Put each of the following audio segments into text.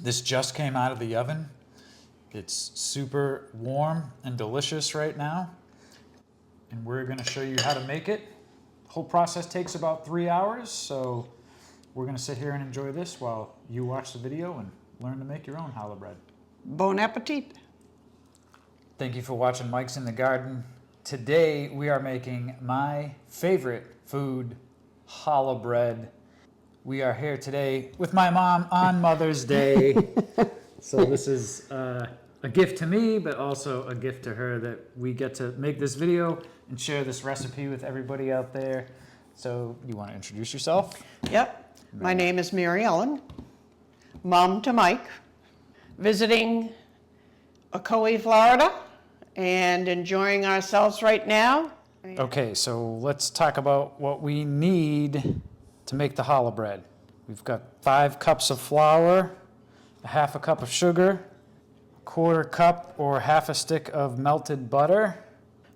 This just came out of the oven. It's super warm and delicious right now. And we're gonna show you how to make it. The whole process takes about 3 hours, so we're gonna sit here and enjoy this while you watch the video and learn to make your own challah bread. Bon appetit. Thank you for watching Mike's in the Garden. Today we are making my favorite food, challah bread. We are here today with my mom on Mother's Day. So this is a gift to me, but also a gift to her that we get to make this video and share this recipe with everybody out there. So you want to introduce yourself? Yep. My name is Mary Ellen, mom to Mike, visiting Ocoee, Florida, and enjoying ourselves right now. Okay, so let's talk about what we need to make the challah bread. We've got 5 cups of flour, a half a cup of sugar, a quarter cup or half a stick of melted butter,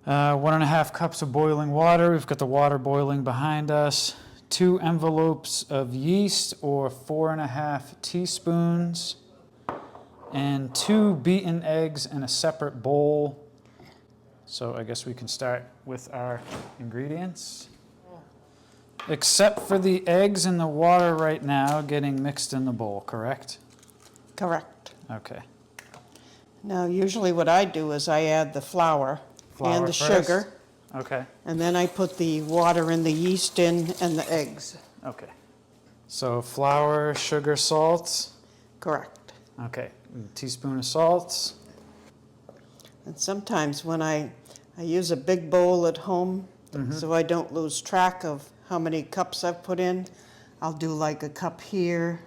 1.5 cups of boiling water. We've got the water boiling behind us. 2 envelopes of yeast or 4.5 teaspoons, and 2 beaten eggs in a separate bowl. So I guess we can start with our ingredients. Except for the eggs and the water right now getting mixed in the bowl, correct? Correct. Okay. Now, usually what I do is I add the flour and the first? sugar, Okay. and then I put the water and the yeast in and the eggs. Okay. So flour, sugar, salt. Correct. Okay. A teaspoon of salt. And sometimes when I use a big bowl at home, so I don't lose track of how many cups I've put in, I'll do like a cup here,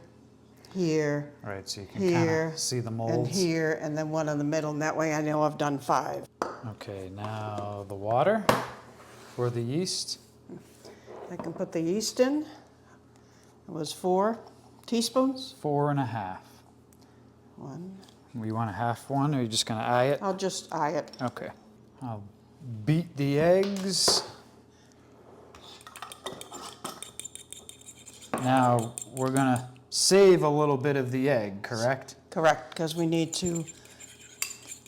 here, All right, so you can here, kind of see the and molds. here, and then one in the middle, and that way I know I've done 5. Okay, now the water for the yeast. I can put the yeast in. It was 4 teaspoons. 4.5. 1. We want a half one, or are you just gonna eye it? I'll just eye it. Okay. I'll beat the eggs. Now we're gonna save a little bit of the egg, correct? Correct, because we need to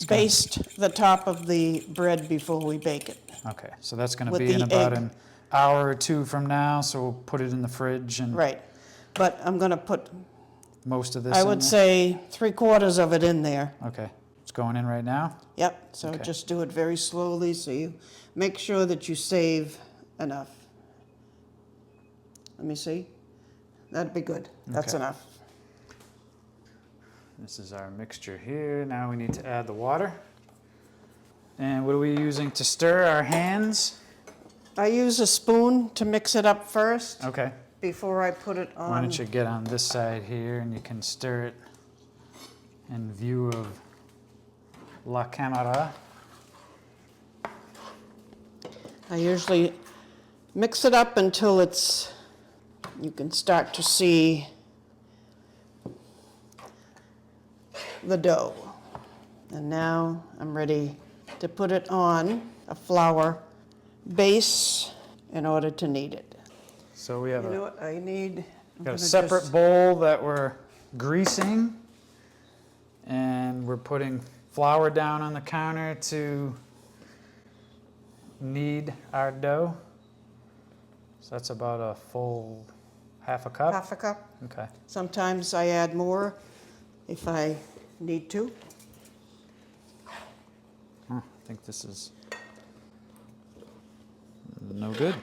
baste the top of the bread before we bake it. Okay, so that's gonna With be in the about egg. an hour or 2 from now, so we'll put it in the fridge and Right, but I'm going to put, most of this I in would there? say 3/4 of it in there. Okay, it's going in right now? Yep, so Okay. just do it very slowly so you make sure that you save enough. Let me see. That'd be good. That's Okay. enough. This is our mixture here. Now we need to add the water. And what are we using to stir? Our hands? I use a spoon to mix it up first Okay. before I put it on. Why don't you get on this side here and you can stir it in view of la camera. I usually mix it up until you can start to see the dough. And now I'm ready to put it on a flour base in order to knead it. So we have You know what I need? I'm got a gonna separate just- bowl that we're greasing, and we're putting flour down on the counter to knead our dough. So that's about a full half a cup? Half a cup. Okay. Sometimes I add more if I need to. I think this is no good.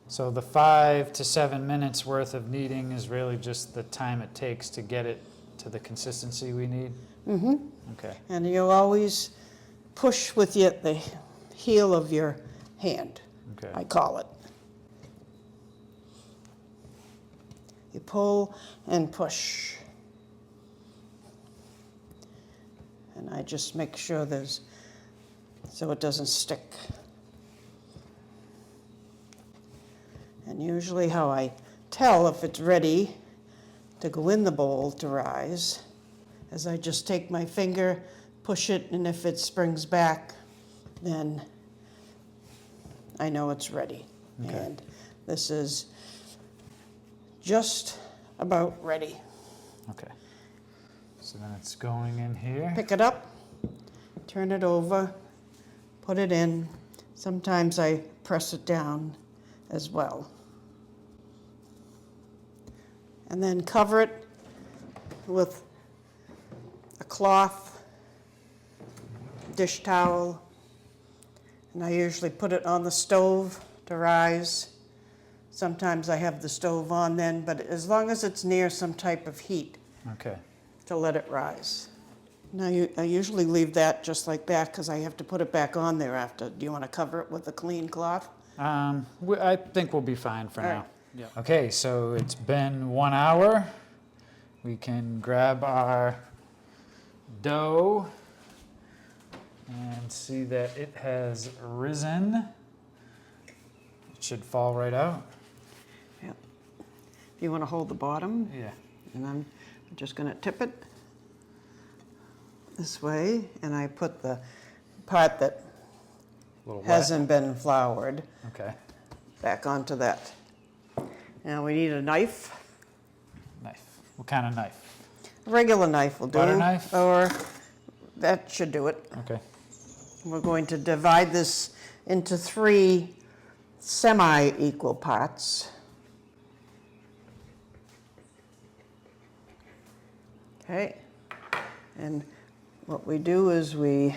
So the 5 to 7 minutes worth of kneading is really just the time it takes to get it to the consistency we need? Mm-hmm. Okay. And you always push with the heel of your hand, Okay. I call it. You pull and push. And I just make sure so it doesn't stick. And usually how I tell if it's ready to go in the bowl to rise as I just take my finger, push it, and if it springs back, then I know it's ready. Okay. And this is just about ready. Okay. So then it's going in here. Pick it up, turn it over, put it in. Sometimes I press it down as well. And then cover it with a cloth, dish towel, and I usually put it on the stove to rise. Sometimes I have the stove on then, but as long as it's near some type of heat, Okay. to let it rise. Now, I usually leave that just like that because I have to put it back on there after. Do you want to cover it with a clean cloth? I think we'll be fine for All now. right. Yeah. Okay, so it's been 1 hour. We can grab our dough and see that it has risen. It should fall right out. Yep. You want to hold the bottom? Yeah. And I'm just going to tip it this way, and I put the part that A little wet. hasn't been floured Okay. back onto that. Now we need a knife. Knife. What kind of knife? A regular knife will do. Butter knife? Or that should do it. Okay. We're going to divide this into 3 semi-equal parts. Okay, and what we do is we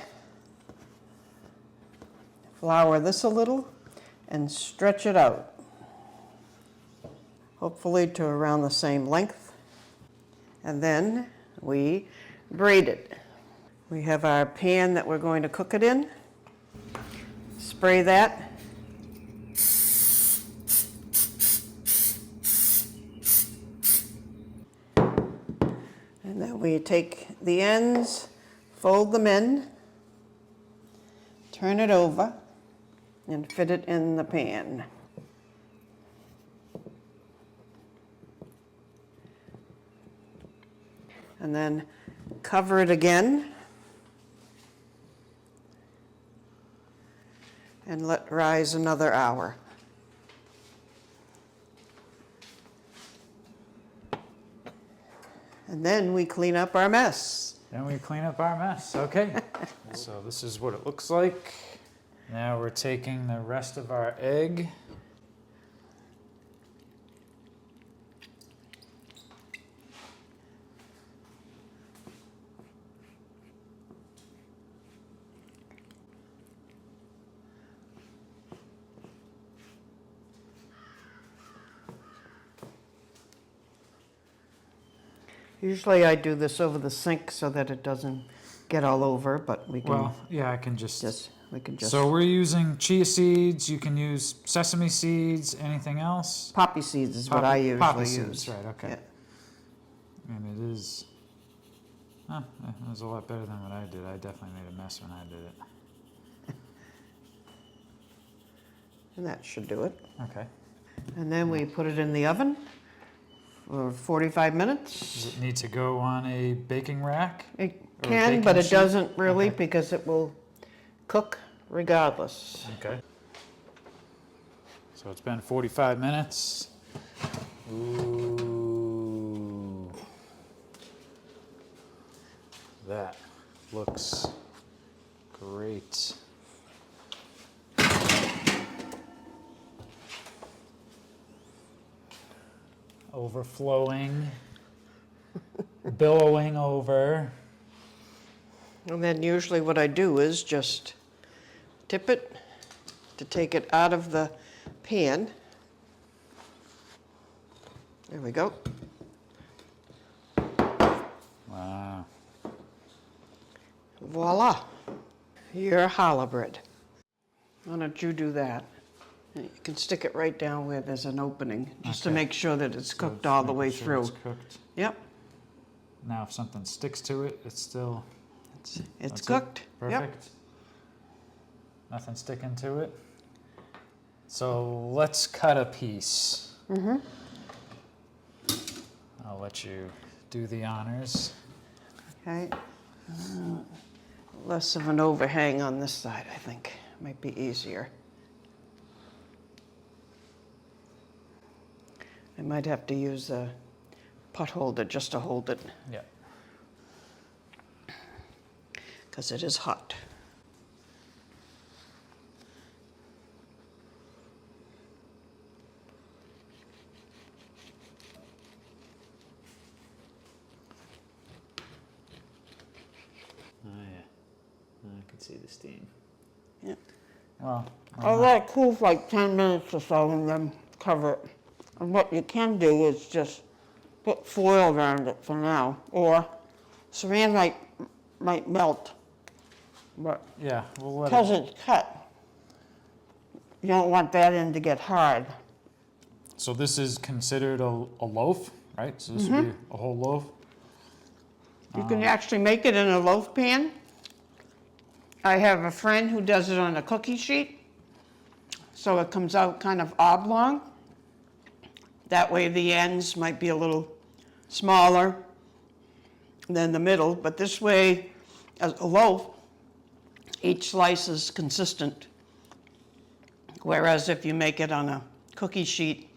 flour this a little and stretch it out, hopefully to around the same length, and then we braid it. We have our pan that we're going to cook it in. Spray that. And then we take the ends, fold them in, turn it over, and fit it in the pan. And then cover it again and let rise another hour. And then we clean up our mess. Then we clean up our mess. Okay. So this is what it looks like. Now we're taking the rest of our egg. Usually I do this over the sink so that it doesn't get all over, but we can Well, yeah, I can just. So we're using chia seeds. You can use sesame seeds. Anything else? poppy seeds is what I usually Poppy use. seeds, right? Okay. Yeah. And it is. Huh, it was a lot better than what I did. I definitely made a mess when I did it. And that should do it. Okay. And then we put it in the oven for 45 minutes. Does it need to go on a baking rack? It Or can, baking but it sheet? doesn't really Okay. because it will cook regardless. Okay. So it's been 45 minutes. Ooh. That looks great. Overflowing, billowing over. And then usually what I do is just tip it to take it out of the pan. There we go. Wow. Voila, your challah bread. Why don't you do that? And you can stick it right down where there's an opening, just to Okay. make sure that it's So cooked it's all the making way sure through. It's cooked. Yep, Now, if something sticks to it, it's still it's that's it? cooked. Yep. Perfect. Nothing sticking to it. So let's cut a piece. I'll let you do the honors. Okay. Less of an overhang on this side, I think. Might be easier. I might have to use a pot holder just to hold it, Yeah. because it is hot. Oh, yeah. I can see the steam. Yeah. Well, I'll let it cool for like 10 minutes or so and then cover it. And what you can do is just put foil around it for now, or saran might melt, but yeah, we'll let because it. it's cut, you don't want that end to get hard. So this is considered a loaf, right? So this would be a whole loaf. You can actually make it in a loaf pan. I have a friend who does it on a cookie sheet, so it comes out kind of oblong. That way the ends might be a little smaller than the middle, but this way, as a loaf, each slice is consistent. Whereas if you make it on a cookie sheet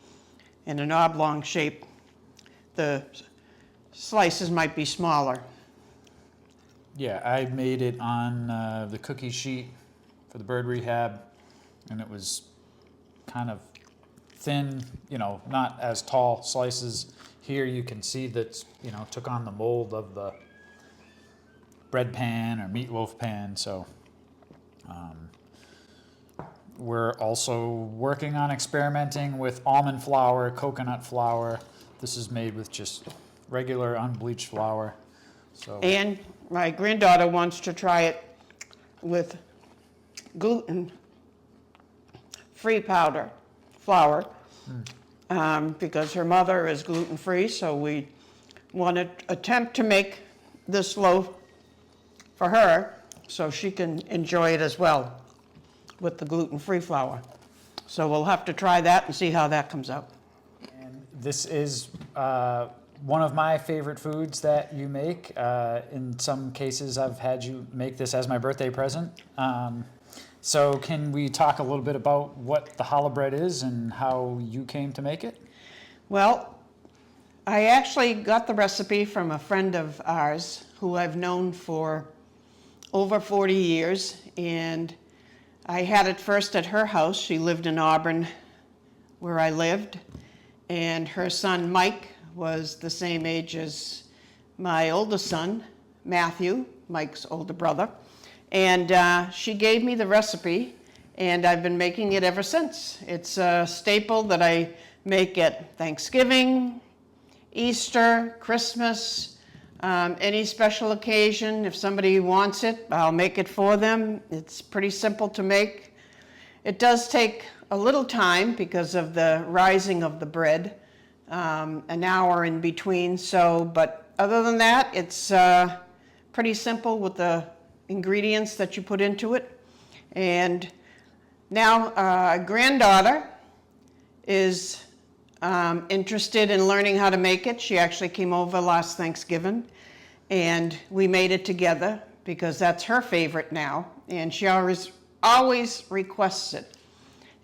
in an oblong shape, the slices might be smaller. Yeah, I made it on the cookie sheet for the bird rehab, and it was kind of thin, not as tall slices. Here you can see that, took on the mold of the bread pan or meatloaf pan. So we're also working on experimenting with almond flour, coconut flour. This is made with just regular unbleached flour. So And my granddaughter wants to try it with gluten-free flour, because her mother is gluten-free, so we want to attempt to make this loaf for her so she can enjoy it as well with the gluten-free flour. So we'll have to try that and see how that comes out. and this is one of my favorite foods that you make. In some cases, I've had you make this as my birthday present. So can we talk a little bit about what the challah bread is and how you came to make it? Well, I actually got the recipe from a friend of ours who I've known for over 40 years, and I had it first at her house. She lived in Auburn, where I lived, and her son Mike was the same age as my oldest son, Matthew, Mike's older brother. And she gave me the recipe, and I've been making it ever since. It's a staple that I make at Thanksgiving, Easter, Christmas, any special occasion. If somebody wants it, I'll make it for them. It's pretty simple to make. It does take a little time because of the rising of the bread, an hour in between. But other than that, it's pretty simple with the ingredients that you put into it. And now a granddaughter is interested in learning how to make it. She actually came over last Thanksgiving, and we made it together because that's her favorite now, and she always requests it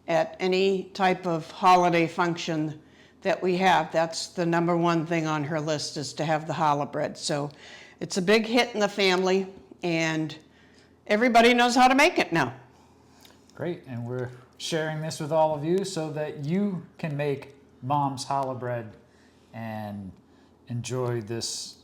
at any type of holiday function that we have. That's the number one thing on her list, is to have the challah bread. So it's a big hit in the family, and everybody knows how to make it now. Great, and we're sharing this with all of you so that you can make Mom's challah bread and enjoy this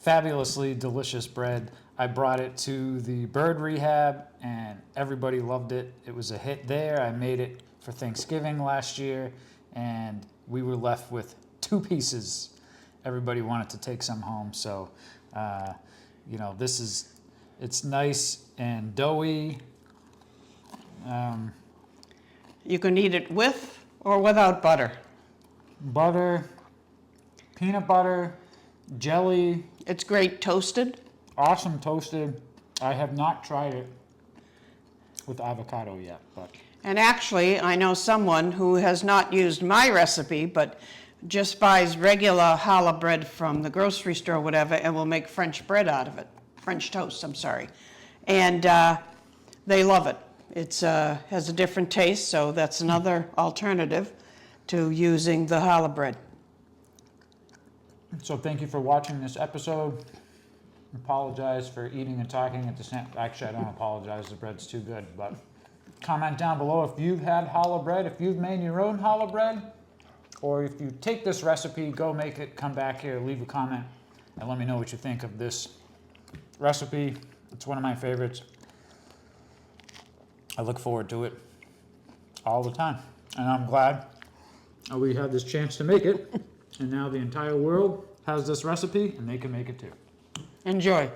fabulously delicious bread. I brought it to the bird rehab and everybody loved it. It was a hit there. I made it for Thanksgiving last year and we were left with 2 pieces. Everybody wanted to take some home. So, it's nice and doughy. You can eat it with or without butter. Butter, peanut butter, jelly. It's great toasted. Awesome toasted. I have not tried it with avocado yet, but And actually, I know someone who has not used my recipe, but just buys regular challah bread from the grocery store or whatever and will make French bread out of it. French toast, I'm sorry. And they love it. It has a different taste, so that's another alternative to using the challah bread. So thank you for watching this episode. Apologize for eating and talking at the same. Actually, I don't apologize. The bread's too good. But comment down below if you've had challah bread, if you've made your own challah bread, or if you take this recipe, go make it, come back here, leave a comment, and let me know what you think of this recipe. It's one of my favorites. I look forward to it all the time, and I'm glad we had this chance to make it. And now the entire world has this recipe, and they can make it too. Enjoy.